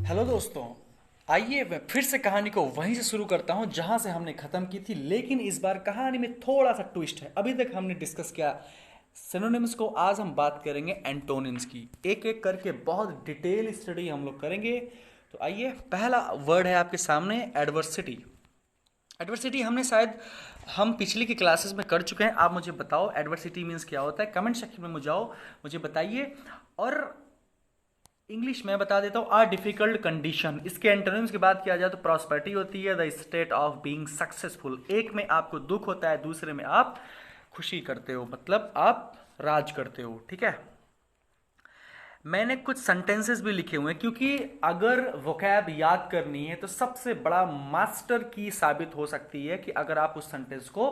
Hello दोस्तों। आइए मैं फिर से कहानी को वहीं से शुरू करता हूं जहां से हमने ख़त्म की थी, लेकिन इस बार कहानी में थोड़ा सा ट्विस्ट है। अभी तक हमने डिस्कस किया सिनोनिम्स को, आज हम बात करेंगे एंटोनिम्स की। एक एक करके बहुत डिटेल स्टडी हम लोग करेंगे। तो आइए, पहला वर्ड है आपके सामने एडवर्सिटी। एडवर्सिटी हमने शायद हम पिछली की क्लासेस में कर चुके हैं। आप मुझे बताओ एडवर्सिटी मीन्स क्या होता है, कमेंट सेक्शन में मुझे बताइए। और इंग्लिश में बता देता हूँ, आ डिफिकल्ट कंडीशन। इसके एंटोनिम्स की बात किया जाए तो प्रॉस्पेरिटी होती है, the state of being successful. एक में आपको दुख होता है, दूसरे में आप खुशी करते हो, मतलब आप राज करते हो। ठीक है, मैंने कुछ सेंटेंसेस भी लिखे हुए हैं क्योंकि अगर वोकैब याद करनी है तो सबसे बड़ा मास्टर की साबित हो सकती है कि अगर आप उस सेंटेंस को,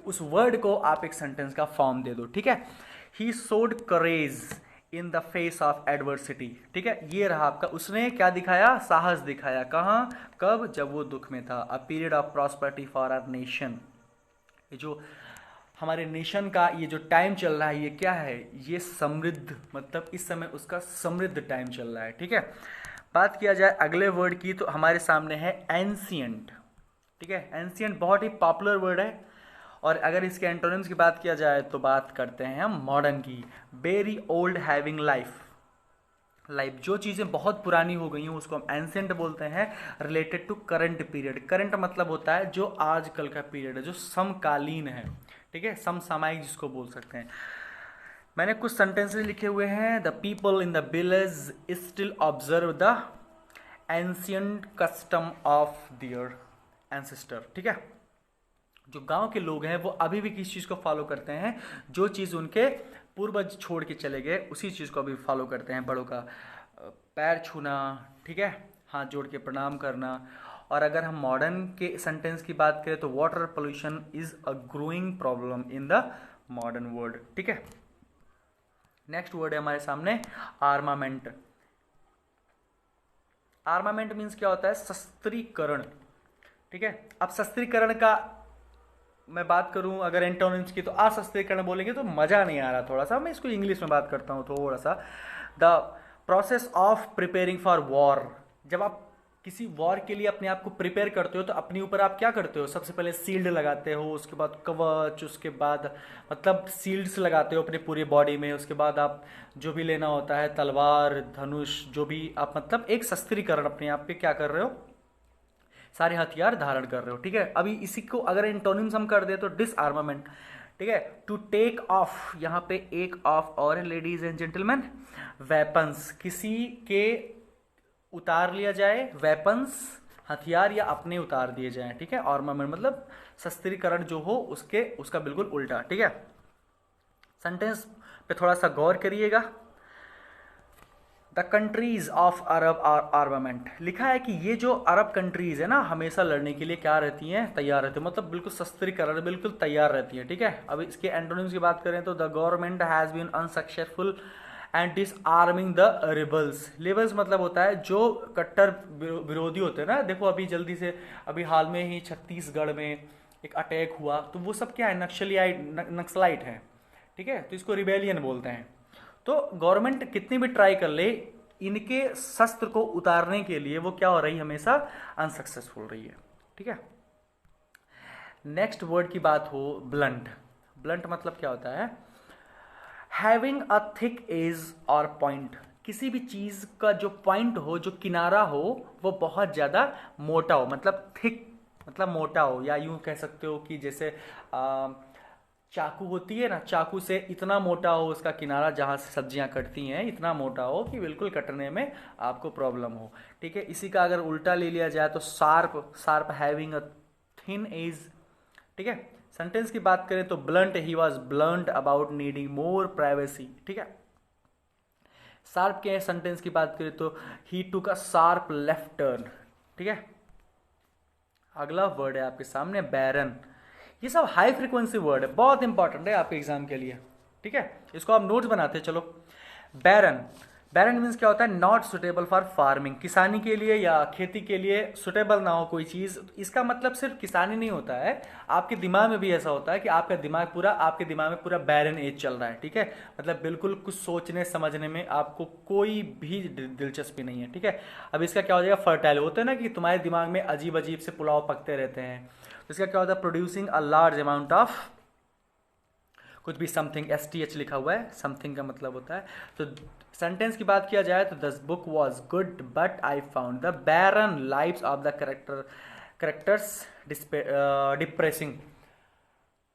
उस वर्ड को आप एक सेंटेंस का फॉर्म दे दो। ठीक है, he showed courage in the face of adversity. ठीक है, ये रहा आपका, उसने क्या दिखाया, साहस दिखाया। कहाँ, कब, जब वो दुख में था। A period of prosperity for our nation. ये जो हमारे नेशन का ये जो टाइम चल रहा है, ये क्या है, ये समृद्ध, मतलब इस समय उसका समृद्ध टाइम चल रहा है। ठीक है, बात किया जाए अगले वर्ड की तो हमारे सामने है एंशियंट। ठीक है, एंशियंट बहुत ही पॉपुलर वर्ड है। और अगर इसके एंटोनिम्स की बात किया जाए तो बात करते हैं हम मॉडर्न की। Very old having life. Life, जो चीज़ें बहुत पुरानी हो गई हैं उसको हम एंशियंट बोलते हैं। Related to current period. Current मतलब होता है जो आजकल का पीरियड है, जो समकालीन है। ठीक है, समसामयिक जिसको बोल सकते हैं। मैंने कुछ सेंटेंसेस लिखे हुए हैं। The people in the village still observe the ancient custom of their ancestor. ठीक है, जो गांव के लोग हैं वो अभी भी किस चीज़ को फॉलो करते हैं, जो चीज़ उनके पूर्वज छोड़ के चले गए उसी चीज़ को अभी फॉलो करते हैं। बड़ों का पैर छूना, ठीक है, हाथ जोड़ के प्रणाम करना। और अगर हम मॉडर्न के सेंटेंस की बात करें तो water pollution is a growing problem in the modern world. ठीक है, नेक्स्ट वर्ड है हमारे सामने आर्मामेंट। आर्मामेंट मीन्स क्या होता है, शस्त्रीकरण। ठीक है, अब शस्त्रीकरण का मैं बात करूं अगर एंटोनिम्स की तो असस्त्रीकरण बोलेंगे तो मजा नहीं आ रहा, थोड़ा सा मैं इसको इंग्लिश में बात करता हूं थोड़ा सा। The process of preparing for war. जब आप किसी वॉर के लिए अपने आप को प्रिपेयर करते हो तो अपने ऊपर आप क्या करते हो, सबसे पहले शील्ड लगाते हो, उसके बाद कवच, उसके बाद मतलब शील्ड्स लगाते हो अपने पूरी बॉडी में। उसके बाद आप जो भी लेना होता है, तलवार, धनुष, जो भी आप, मतलब एक शस्त्रीकरण अपने आप पे क्या कर रहे हो, सारे हथियार धारण कर रहे हो। ठीक है, अभी इसी को अगर एंटोनिम्स हम कर दे तो डिसआर्मामेंट। ठीक है, टू टेक ऑफ, यहाँ पे एक ऑफ और है लेडीज एंड जेंटलमैन। वेपन्स, किसी के उतार लिया जाए, वेपन्स हथियार या अपने उतार दिए जाएं। ठीक है, आर्मामेंट मतलब शस्त्रीकरण जो हो उसके, उसका बिल्कुल उल्टा। ठीक है, सेंटेंस पे थोड़ा सा गौर करिएगा। The countries of Arab armament, लिखा है कि ये जो अरब कंट्रीज है ना, हमेशा लड़ने के लिए क्या रहती हैं, तैयार रहती है, मतलब बिल्कुल शस्त्रीकरण बिल्कुल तैयार रहती है। ठीक है, अब इसके एंटोनिम्स की बात करें तो the government has been unsuccessful and disarming the rebels. Rebels मतलब होता है जो कट्टर विरोधी होते हैं ना। देखो अभी जल्दी से, अभी हाल में ही छत्तीसगढ़ में एक अटैक हुआ, तो वो सब क्या है, नक्सलाइट है। ठीक है, तो इसको रिबेलियन बोलते हैं। तो गवर्नमेंट कितनी भी ट्राई कर ले, इनके शस्त्र को उतारने के लिए वो क्या हो रही है, हमेशा अनसक्सेसफुल रही है। ठीक है, नेक्स्ट वर्ड की बात हो ब्लंट। ब्लंट मतलब क्या होता है, हैविंग अ थिक एज और पॉइंट। किसी भी चीज का जो पॉइंट हो, जो किनारा हो, वो बहुत ज्यादा मोटा हो, मतलब थिक मतलब मोटा हो। या यूं कह सकते हो कि जैसे चाकू होती है ना, चाकू से इतना मोटा हो उसका किनारा, जहाँ से सब्जियां कटती हैं, इतना मोटा हो कि बिल्कुल कटने में आपको प्रॉब्लम हो। ठीक है, इसी का अगर उल्टा ले लिया जाए तो sharp, sharp having a thin edge. ठीक है, सेंटेंस की बात करें तो blunt, he was blunt about needing more privacy. ठीक है, शार्प के सेंटेंस की बात करें तो he took a sharp left turn. ठीक है, अगला वर्ड है आपके सामने बैरन। ये सब हाई फ्रीक्वेंसी वर्ड है, बहुत इंपॉर्टेंट है आपके एग्जाम के लिए। ठीक है, इसको आप नोट्स बनाते हैं, चलो। बैरन, बैरन मीन्स क्या होता है, नॉट सुटेबल फॉर फार्मिंग, किसानी के लिए या खेती के लिए सुटेबल ना हो कोई चीज़। इसका मतलब सिर्फ किसानी नहीं होता है, आपके दिमाग में भी ऐसा होता है कि आपका दिमाग में पूरा बैरन एज चल रहा है, ठीक है, मतलब बिल्कुल कुछ सोचने समझने में आपको कोई भी दिलचस्पी नहीं है, ठीक है। अब इसका क्या हो जाएगा, फर्टाइल होता है ना कि तुम्हारे दिमाग में अजीब अजीब से पुलाव पकते रहते हैं, तो इसका क्या होता है, producing a large amount of कुछ भी, समथिंग, एस टी एच लिखा हुआ है, समथिंग का मतलब होता है। तो सेंटेंस की बात किया जाए तो this book was good but I found the barren lives of the characters depressing.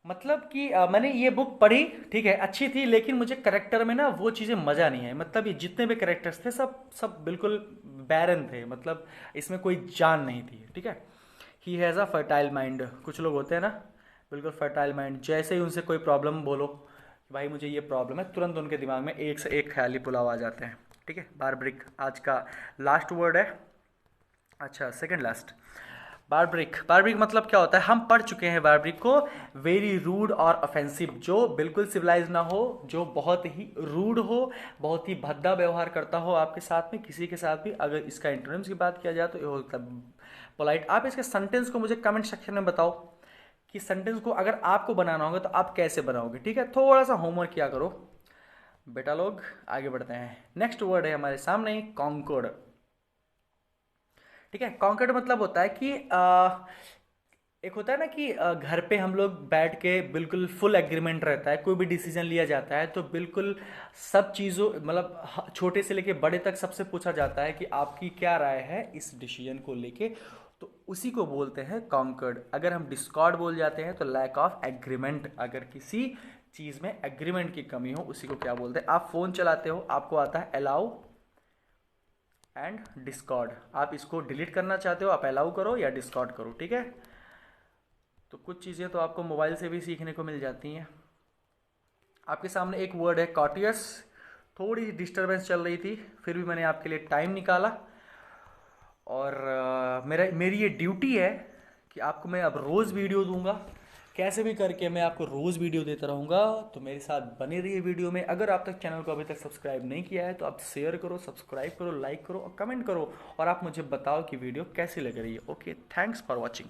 मतलब कि मैंने ये बुक पढ़ी, ठीक है, अच्छी थी, लेकिन मुझे करेक्टर में ना वो चीज़ें मज़ा नहीं आई। मतलब ये जितने भी करेक्टर्स थे सब सब बिल्कुल बैरन थे, मतलब इसमें कोई जान नहीं थी, ठीक है। He has a fertile mind, कुछ लोग होते हैं ना बिल्कुल फर्टाइल माइंड, जैसे ही उनसे कोई प्रॉब्लम बोलो कि भाई मुझे ये प्रॉब्लम है, तुरंत उनके दिमाग में एक से एक ख्याली पुलाव आ जाते हैं, ठीक है। बारब्रिक आज का लास्ट वर्ड है, अच्छा सेकंड लास्ट। बारब्रिक, बारब्रिक मतलब क्या होता है, हम पढ़ चुके हैं बारब्रिक को, वेरी रूड और ऑफेंसिव, जो बिल्कुल सिविलाइज ना हो, जो बहुत ही रूड हो, बहुत ही भद्दा व्यवहार करता हो आपके साथ में, किसी के साथ भी। अगर इसका इंटरनेम्स की बात किया जाए तो ये होता है पोलाइट। आप इसके सेंटेंस को मुझे कमेंट सेक्शन में बताओ कि सेंटेंस को अगर आपको बनाना होगा तो आप कैसे बनाओगे, ठीक है। थोड़ा सा होमवर्क किया करो बेटा लोग। आगे बढ़ते हैं, नेक्स्ट वर्ड है हमारे सामने कॉन्कर्ड, ठीक है। कॉन्कर्ड मतलब होता है कि एक होता है ना कि घर पे हम लोग बैठ के बिल्कुल फुल एग्रीमेंट रहता है, कोई भी डिसीजन लिया जाता है तो बिल्कुल सब चीज़ों, मतलब छोटे से लेके बड़े तक सबसे पूछा जाता है कि आपकी क्या राय है इस डिसीजन को लेके, तो उसी को बोलते हैं कॉन्कर्ड। अगर हम डिस्कॉर्ड बोल जाते हैं तो लैक ऑफ एग्रीमेंट, अगर किसी चीज़ में एग्रीमेंट की कमी हो उसी को क्या बोलते हैं। आप फ़ोन चलाते हो, आपको आता है अलाउ एंड डिस्कॉर्ड, आप इसको डिलीट करना चाहते हो, आप अलाउ करो या डिस्कॉर्ड करो, ठीक है। तो कुछ चीज़ें तो आपको मोबाइल से भी सीखने को मिल जाती हैं। आपके सामने एक वर्ड है कॉटियस, थोड़ी डिस्टरबेंस चल रही थी, फिर भी मैंने आपके लिए टाइम निकाला, और मेरी ये ड्यूटी है कि आपको मैं अब रोज़ वीडियो दूंगा, कैसे भी करके मैं आपको रोज़ वीडियो देता रहूँगा। तो मेरे साथ बने रहिए वीडियो में। अगर आप तक चैनल को अभी तक सब्सक्राइब नहीं किया है तो आप शेयर करो, सब्सक्राइब करो, लाइक करो और कमेंट करो, और आप मुझे बताओ कि वीडियो कैसी लग रही है। Okay, thanks for watching.